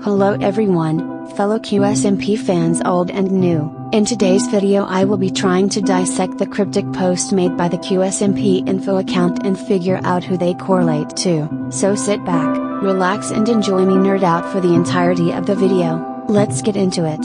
Hello everyone, fellow qsmp fans old and new. In today's video I will be trying to dissect the cryptic post made by the qsmp info account and figure out who they correlate to. So sit back, relax and enjoy me nerd out for the entirety of the video. Let's get into it.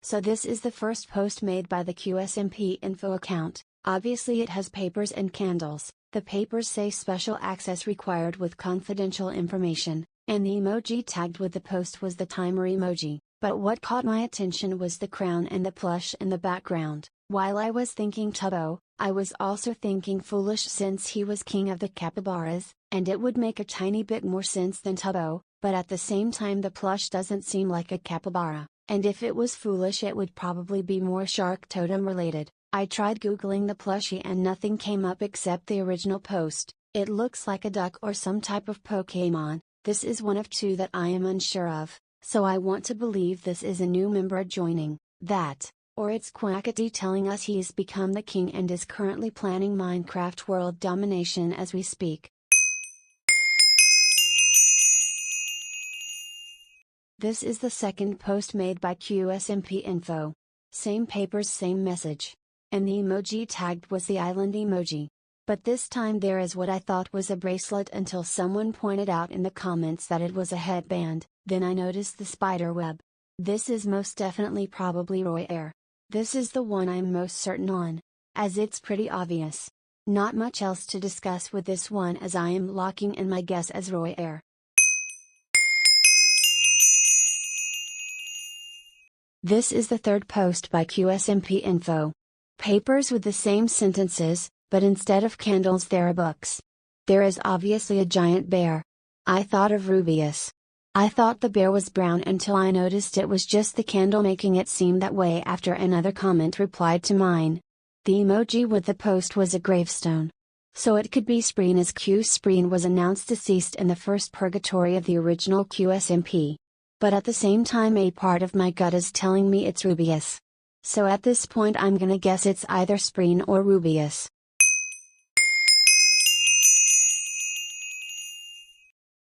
So this is the first post made by the qsmp info account. Obviously it has papers and candles. The papers say special access required with confidential information, and the emoji tagged with the post was the timer emoji. But what caught my attention was the crown and the plush in the background. While I was thinking Tubbo, I was also thinking Foolish since he was king of the capybaras, and it would make a tiny bit more sense than Tubbo, but at the same time the plush doesn't seem like a capybara, and if it was Foolish it would probably be more shark totem related. I tried googling the plushie and nothing came up except the original post. It looks like a duck or some type of Pokemon. This is one of two that I am unsure of, so I want to believe this is a new member joining, that, or it's Quackity telling us he's become the king and is currently planning Minecraft world domination as we speak. This is the second post made by qsmp info. Same papers, same message. And the emoji tagged was the island emoji. But this time there is what I thought was a bracelet until someone pointed out in the comments that it was a headband, then I noticed the spider web. This is most definitely probably Roy Air. This is the one I'm most certain on, as it's pretty obvious. Not much else to discuss with this one as I am locking in my guess as Roy Air. This is the third post by qsmp info. Papers with the same sentences, but instead of candles there are books. There is obviously a giant bear. I thought of Rubius. I thought the bear was brown until I noticed it was just the candle making it seem that way after another comment replied to mine. The emoji with the post was a gravestone. So it could be Spreen as Spreen was announced deceased in the first purgatory of the original qsmp. But at the same time a part of my gut is telling me it's Rubius. So at this point I'm gonna guess it's either Spreen or Rubius.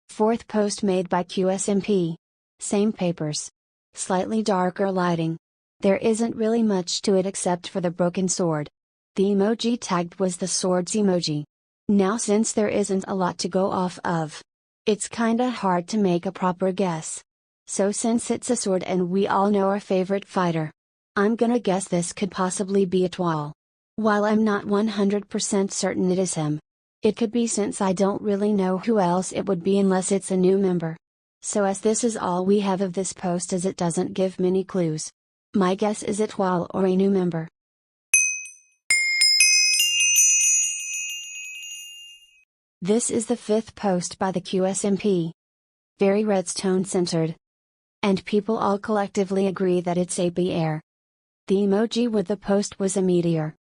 Fourth post made by qsmp. Same papers. Slightly darker lighting. There isn't really much to it except for the broken sword. The emoji tagged was the swords emoji. Now since there isn't a lot to go off of, it's kinda hard to make a proper guess. So since it's a sword and we all know our favorite fighter, I'm gonna guess this could possibly be a Twal. While I'm not 100% certain it is him. It could be since I don't really know who else it would be unless it's a new member. So as this is all we have of this post as it doesn't give many clues. My guess is a Twal or a new member. This is the fifth post by the qsmp. Very redstone centered. And people all collectively agree that it's a bear. The emoji with the post was a meteor.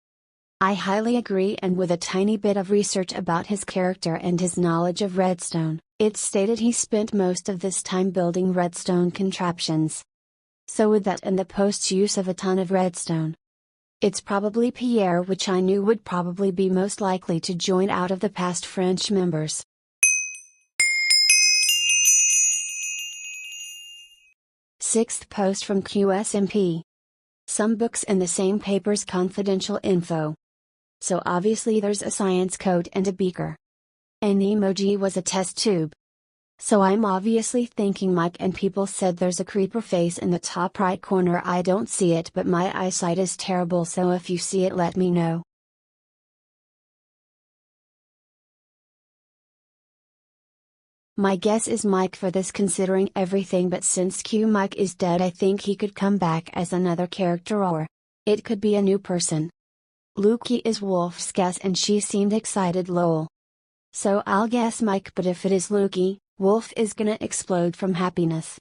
I highly agree, and with a tiny bit of research about his character and his knowledge of redstone, it's stated he spent most of this time building redstone contraptions. So with that and the post's use of a ton of redstone, it's probably Pierre, which I knew would probably be most likely to join out of the past French members. Sixth post from qsmp. Some books in the same papers, confidential info. So obviously there's a science coat and a beaker. And the emoji was a test tube. So I'm obviously thinking Mike, and people said there's a creeper face in the top right corner. I don't see it, but my eyesight is terrible, so if you see it let me know. My guess is Mike for this considering everything, but since Mike is dead I think he could come back as another character, or it could be a new person. Lukey is Wolf's guess and she seemed excited lol. So I'll guess Mike, but if it is Lukey, Wolf is gonna explode from happiness.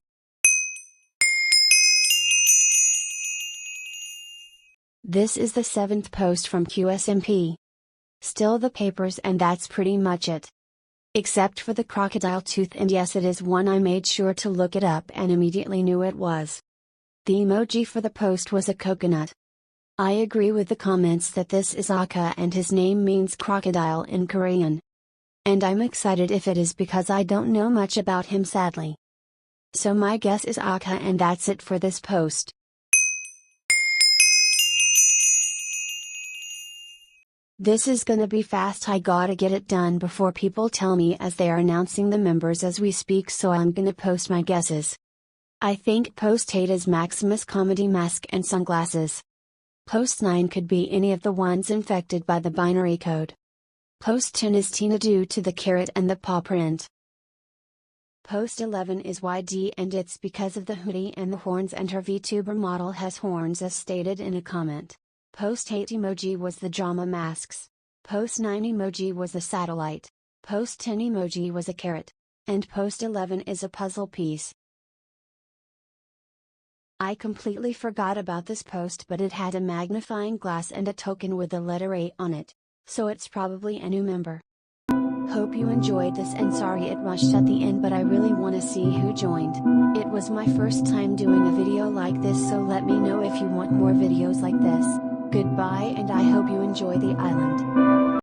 This is the seventh post from qsmp. Still the papers, and that's pretty much it. Except for the crocodile tooth, and yes, it is one. I made sure to look it up and immediately knew it was. The emoji for the post was a coconut. I agree with the comments that this is Aka and his name means crocodile in Korean. And I'm excited if it is because I don't know much about him sadly. So my guess is Aka, and that's it for this post. This is gonna be fast, I gotta get it done before people tell me as they are announcing the members as we speak, so I'm gonna post my guesses. I think post 8 is Maximus Comedy Mask and Sunglasses. Post 9 could be any of the ones infected by the binary code. Post 10 is Tina due to the carrot and the paw print. Post 11 is YD, and it's because of the hoodie and the horns, and her VTuber model has horns as stated in a comment. Post 8 emoji was the drama masks. Post 9 emoji was the satellite. Post 10 emoji was a carrot. And post 11 is a puzzle piece. I completely forgot about this post, but it had a magnifying glass and a token with the letter A on it. So it's probably a new member. Hope you enjoyed this, and sorry it rushed at the end, but I really want to see who joined. It was my first time doing a video like this, so let me know if you want more videos like this. Goodbye, and I hope you enjoy the island.